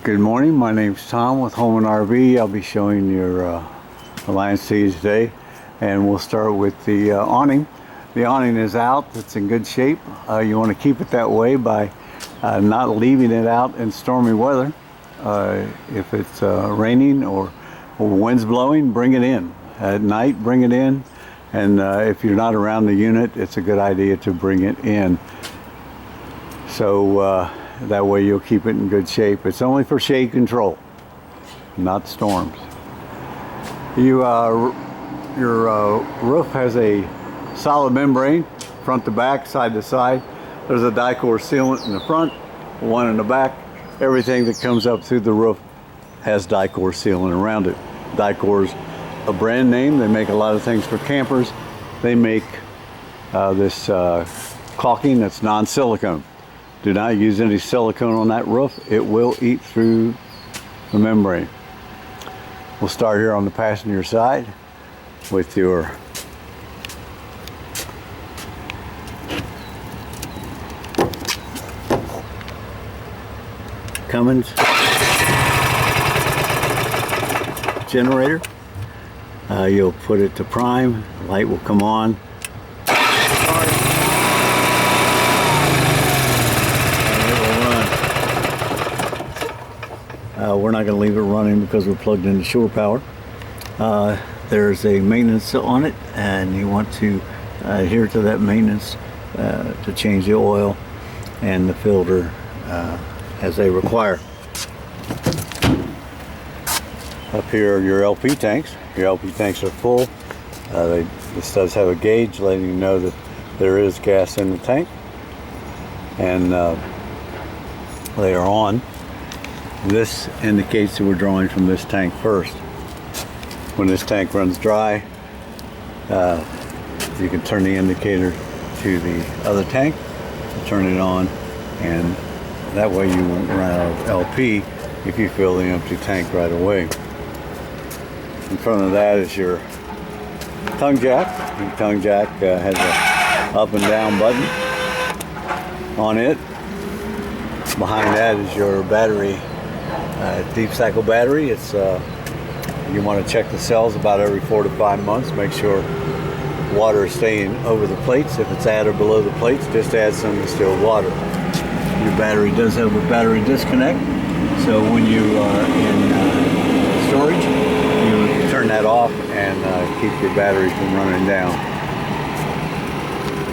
Good morning, my name's Tom with HolmanRV. I'll be showing your Alliance to you today, and we'll start with the awning. The awning is out, it's in good shape. You want to keep it that way by not leaving it out in stormy weather. If it's raining or wind's blowing, bring it in. At night, bring it in, and if you're not around the unit, it's a good idea to bring it in. So that way you'll keep it in good shape. It's only for shade control, not storms. Your roof has a solid membrane, front to back, side to side. There's a Dicor sealant in the front, one in the back. Everything that comes up through the roof has Dicor sealant around it. Dicor's a brand name. They make a lot of things for campers. They make this caulking that's non-silicone. Do not use any silicone on that roof. It will eat through the membrane. We'll start here on the passenger side with your Cummins generator. You'll put it to prime, light will come on. We're not going to leave it running because we're plugged into shore power. There's a maintenance on it, and you want to adhere to that maintenance to change the oil and the filter as they require. Up here are your LP tanks. Your LP tanks are full. This does have a gauge letting you know that there is gas in the tank, and they are on. This indicates that we're drawing from this tank first. When this tank runs dry, you can turn the indicator to the other tank, turn it on, and that way you won't run out of LP if you fill the empty tank right away. In front of that is your tongue jack. Your tongue jack has a up and down button on it. Behind that is your battery. Deep cycle battery. It's you want to check the cells about every 4 to 5 months. Make sure water is staying over the plates. If it's at or below the plates, just add some distilled water. Your battery does have a battery disconnect, so when you are in storage, you turn that off and keep your battery from running down.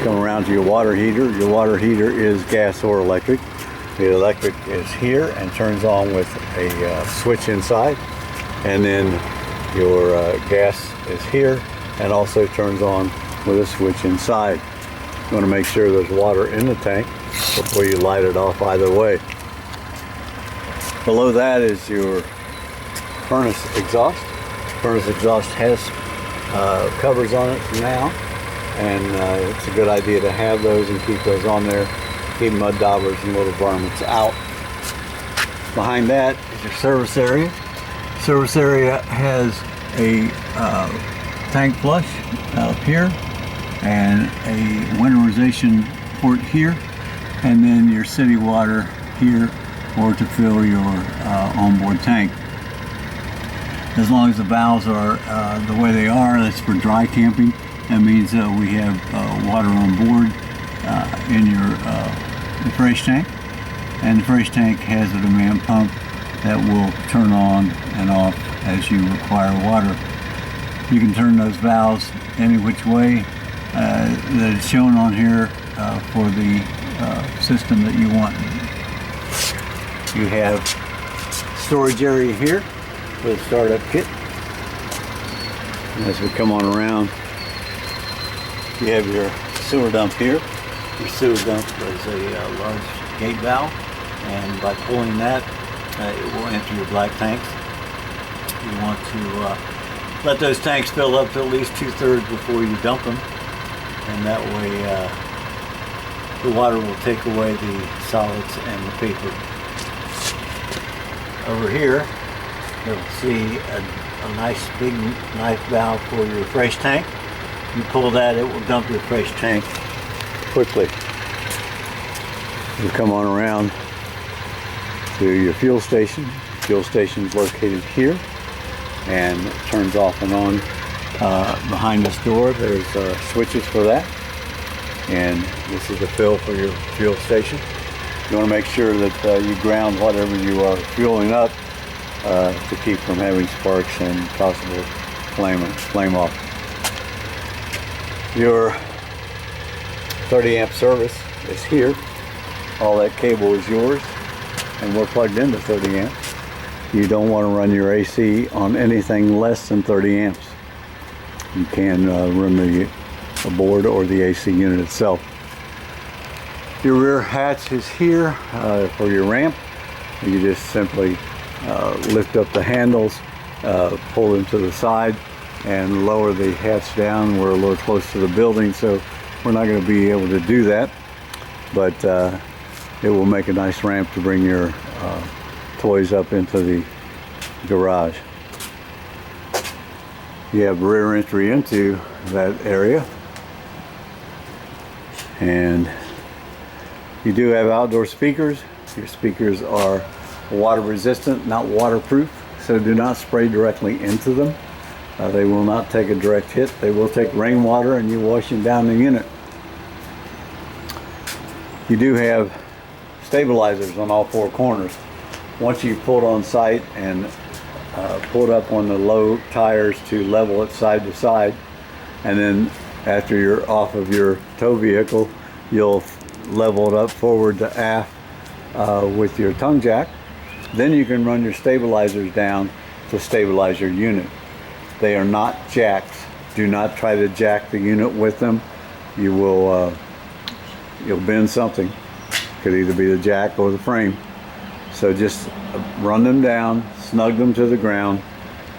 Come around to your water heater. Your water heater is gas or electric. The electric is here and turns on with a switch inside, and then your gas is here and also turns on with a switch inside. You want to make sure there's water in the tank before you light it off either way. Below that is your furnace exhaust. Furnace exhaust has covers on it now, and it's a good idea to have those and keep those on there. Keep mud daubers and little varmints out. Behind that is your service area. Service area has a tank flush up here and a winterization port here, and then your city water here or to fill your onboard tank. As long as the valves are the way they are, that's for dry camping. That means we have water on board in your fresh tank, and the fresh tank has a demand pump that will turn on and off as you require water. You can turn those valves any which way that is shown on here for the system that you want. You have storage area here for the startup kit. And as we come on around, you have your sewer dump here. Your sewer dump is a large gate valve, and by pulling that, it will enter your black tanks. You want to let those tanks fill up to at least 2/3 before you dump them, and that way the water will take away the solids and the paper. Over here, you'll see a nice big knife valve for your fresh tank. You pull that, it will dump your fresh tank quickly. You come on around to your fuel station. Fuel station is located here and turns off and on behind this door. There's switches for that, and this is the fill for your fuel station. You want to make sure that you ground whatever you are fueling up to keep from having sparks and possible flame off. Your 30 amp service is here. All that cable is yours, and we're plugged into 30 amps. You don't want to run your AC on anything less than 30 amps. You can run the board or the AC unit itself. Your rear hatch is here for your ramp. You just simply lift up the handles, pull them to the side, and lower the hatch down. We're a little close to the building, so we're not going to be able to do that, but it will make a nice ramp to bring your toys up into the garage. You have rear entry into that area, and you do have outdoor speakers. Your speakers are water resistant, not waterproof, so do not spray directly into them. They will not take a direct hit. They will take rainwater and you washing down the unit. You do have stabilizers on all four corners. Once you pull it on site and pull it up on the low tires to level it side to side, and then after you're off of your tow vehicle, you'll level it up forward to aft with your tongue jack. Then you can run your stabilizers down to stabilize your unit. They are not jacks. Do not try to jack the unit with them. You will you'll bend something. Could either be the jack or the frame. So just run them down, snug them to the ground,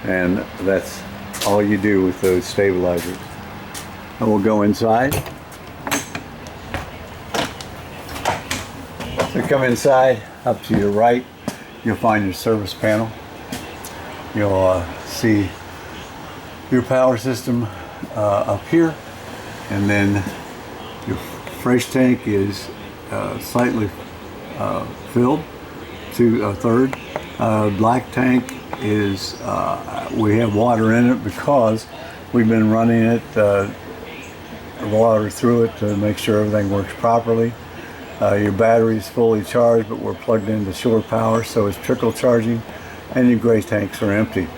and that's all you do with those stabilizers. And we'll go inside. So come inside, up to your right, you'll find your service panel. You'll see your power system up here, and then your fresh tank is slightly filled to a third. Black tank is, we have water in it because we've been running it, water through it to make sure everything works properly. Your battery is fully charged, but we're plugged into shore power, so it's trickle charging, and your gray tanks are empty.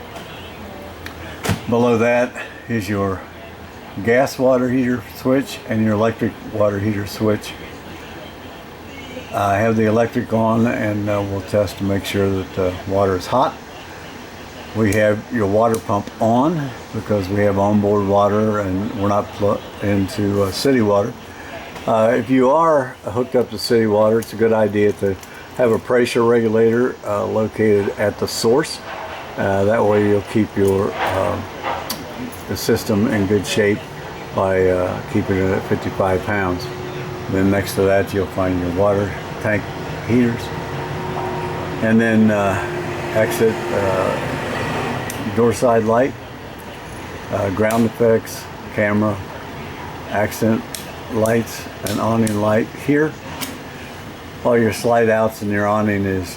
Below that is your gas water heater switch and your electric water heater switch. I have the electric on, and we'll test to make sure that the water is hot. We have your water pump on because we have onboard water and we're not plugged into city water. If you are hooked up to city water, it's a good idea to have a pressure regulator located at the source. That way you'll keep your the system in good shape by keeping it at 55 pounds. Then next to that you'll find your water tank heaters, and then exit door side light, ground effects, camera, accent lights, and awning light here. All your slide outs and your awning is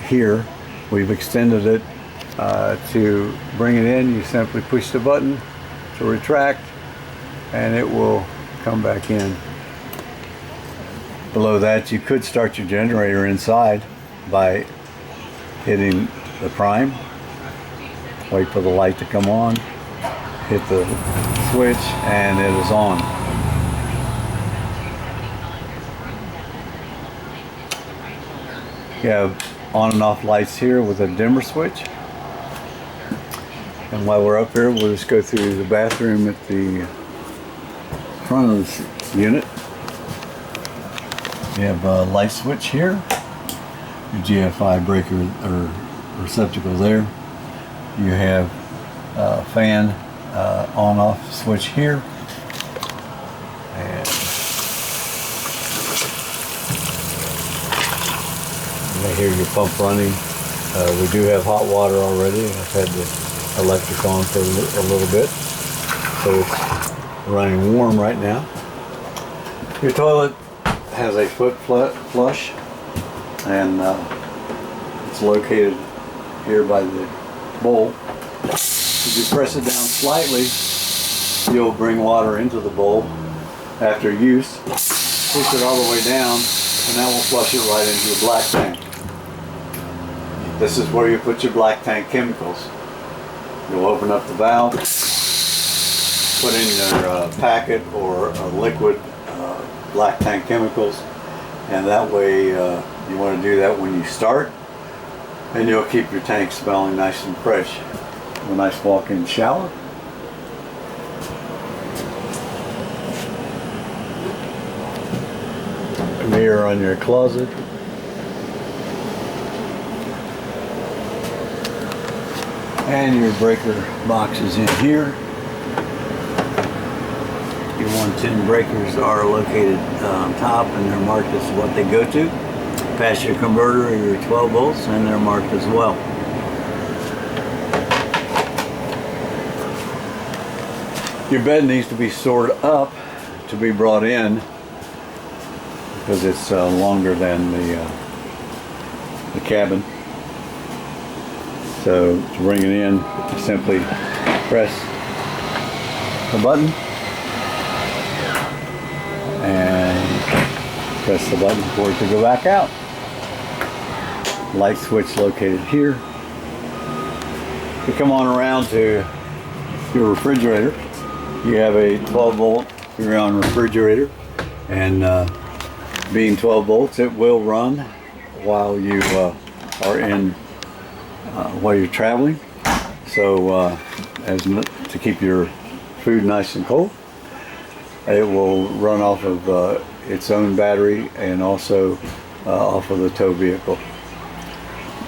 here. We've extended it to bring it in. You simply push the button to retract and it will come back in. Below that, you could start your generator inside by hitting the prime, wait for the light to come on, hit the switch, and it is on. You have on and off lights here with a dimmer switch. And while we're up here, we'll just go through the bathroom at the front of this unit. You have a light switch here, your GFI breaker or receptacle there. You have a fan on-off switch here. And you may hear your pump running. We do have hot water already. I've had the electric on for a little bit, so it's running warm right now. Your toilet has a foot flush, and It's located here by the bowl. If you press it down slightly, you'll bring water into the bowl after use. Push it all the way down, and that will flush it right into your black tank. This is where you put your black tank chemicals. You'll open up the valve, put in your packet or a liquid black tank chemicals, and that way you want to do that when you start, and you'll keep your tank smelling nice and fresh. A nice walk-in shower. A mirror on your closet. And your breaker box is in here. Your 110 breakers are located on top, and they're marked as what they go to. Past your converter are your 12 volts, and they're marked as well. Your bed needs to be stored up to be brought in because it's longer than the cabin. So to bring it in, you simply press the button and press the button for it to go back out. Light switch located here. You come on around to your refrigerator. You have a 12 volt Huron refrigerator, and being 12 volts, it will run while you are in while you're traveling. So as to keep your food nice and cold, it will run off of its own battery and also off of the tow vehicle.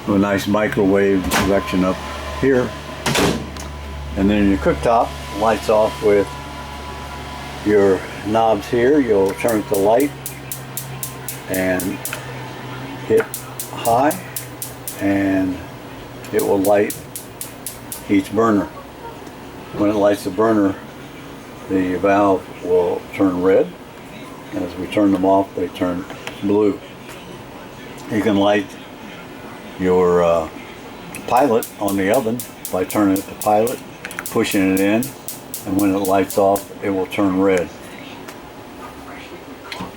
A nice microwave convection up here, and then your cooktop lights off with your knobs here. You'll turn the light and hit high, and it will light each burner. When it lights the burner, the valve will turn red. As we turn them off, they turn blue. You can light your pilot on the oven by turning it to pilot, pushing it in, and when it lights off, it will turn red.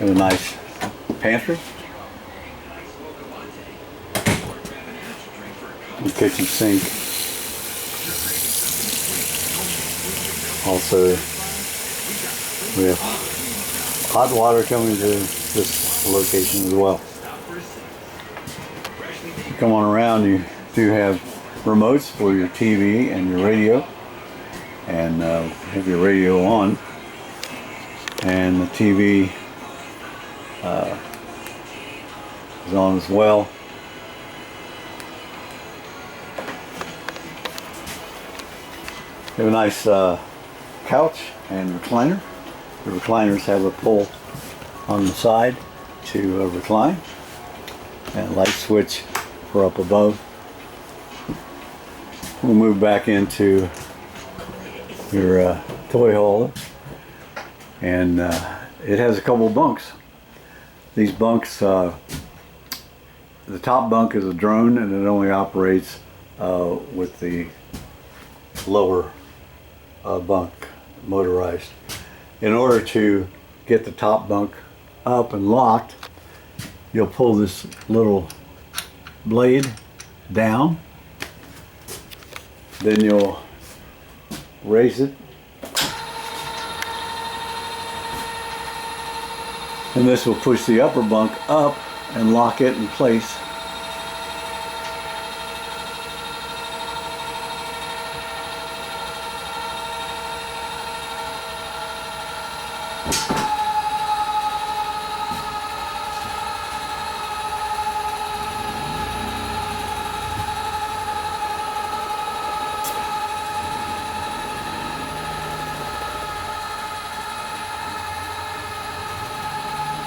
And a nice pantry. The kitchen sink. Also, we have hot water coming to this location as well. You come on around, you do have remotes for your TV and your radio, and have your radio on, and the TV is on as well. We have a nice couch and recliner. The recliners have a pull on the side to recline, and a light switch for up above. We'll move back into your toy hauler, and it has a couple bunks. These bunks, the top bunk is a drone, and it only operates with the lower bunk motorized. In order to get the top bunk up and locked, you'll pull this little blade down, then you'll raise it, and this will push the upper bunk up and lock it in place.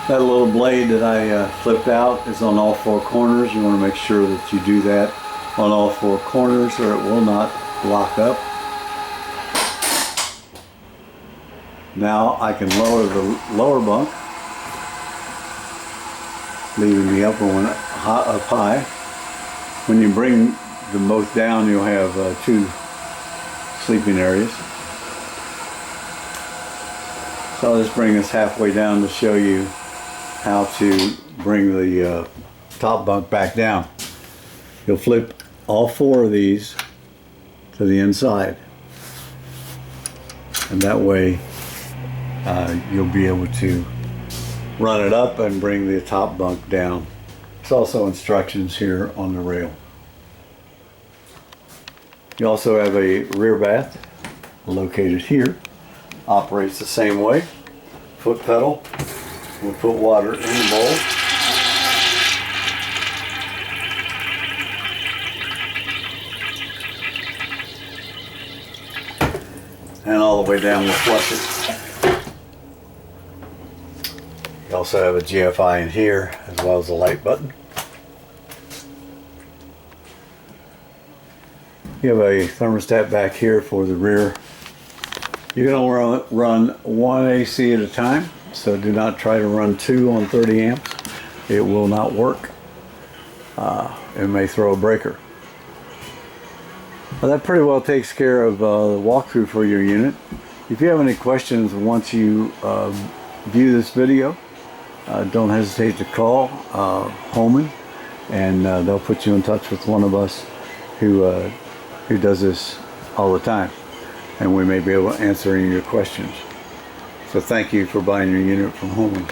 That little blade that I flipped out is on all four corners. You want to make sure that you do that on all four corners, or it will not lock up. Now I can lower the lower bunk, leaving the upper one up high, When you bring the boat down, you'll have 2 sleeping areas. So I'll just bring this halfway down to show you how to bring the top bunk back down. You'll flip all 4 of these to the inside, and that way you'll be able to run it up and bring the top bunk down. There's also instructions here on the rail. You also have a rear bath located here. Operates the same way. Foot pedal. We'll put water in the bowl. And all the way down we'll flush it. You also have a GFI in here as well as a light button. You have a thermostat back here for the rear. You can only run 1 AC at a time, so do not try to run 2 on 30 amps. It will not work. It may throw a breaker. Well, that pretty well takes care of the walkthrough for your unit. If you have any questions once you view this video, don't hesitate to call Holman, and they'll put you in touch with one of us who does this all the time, and we may be able to answer any of your questions. So thank you for buying your unit from Holman.